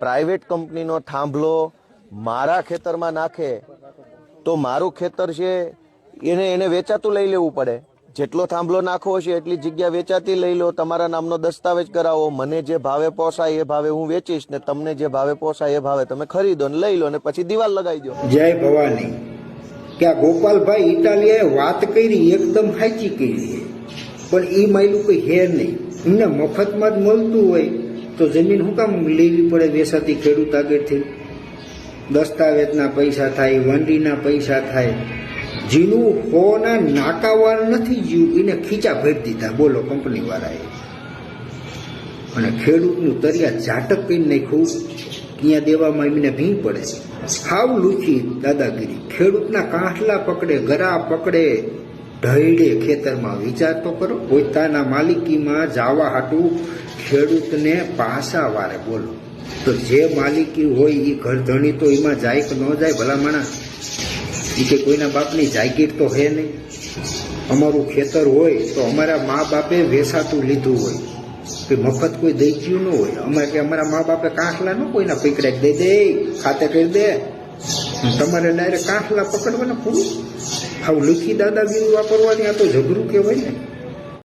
Private કંપનીનો થાંભલો મારા ખેતરમાં નાખે તો મારું ખેતર છે એને વેચાતું લઈ લેવું પડે। જેટલો થાંભલો નાખવો છે એટલી જગ્યા વેચાતી લઈ લો, તમારા નામનો દસ્તાવેજ કરાવો, મને જે ભાવે પોસાય એ ભાવે હું વેચીશ ને તમને જે ભાવે પોસાય એ ભાવે તમે ખરીદો ને લઈ લો ને પછી દિવાલ લગાવી દો। જય ભવાની કે આ ગોપાલભાઈ ઇટાલિયાએ વાત કરી એકદમ સાચી કરી, પણ એ માયલું કોઈ હે નહીં, એમને મફતમાં જ મળતું હોય તો જમીન શું કામ લેવી પડે વેસાતી ખેડૂત આગળથી? દસ્તાવેજના પૈસા થાય, વંડીના પૈસા થાય, જીનું હોના નાકાવાર નથી જીવ એને ખીચા ભરી દીધા બોલો કંપની વાળાએ, અને ખેડૂતનું તરિયા ઝાટક કરી નાખ્યું, ત્યાં દેવામાં એમને ભીંગ પડે। હાવ લુખી દાદાગીરી, ખેડૂતના કાંઠલા પકડે, ગરા પકડે, ઢળે ખેતરમાં। વિચાર તો કરો, પોતાના માલિકીમાં જવા હાટું ખેડૂતને પાસા વારે બોલો, તો જે માલિકી હોય એ ઘર ધણી તો એમાં જાય કે ન જાય ભલા માણસ? એ કે કોઈના બાપની જાગીર તો હે નહીં। અમારું ખેતર હોય તો અમારા મા બાપે વેસાતું લીધું હોય, કે મફત કોઈ દઈ ગયું ન હોય। અમારે કે અમારા મા બાપે કાંઠલા ન કોઈના પકડે દઈ દે, ખાતે કરી દે, તમારે ડાયરેક્ટ કાંઠલા પકડવાના પૂરું? આવું લુખી દાદાગીરી વાપરવાની આ તો જબરું કહેવાય ને।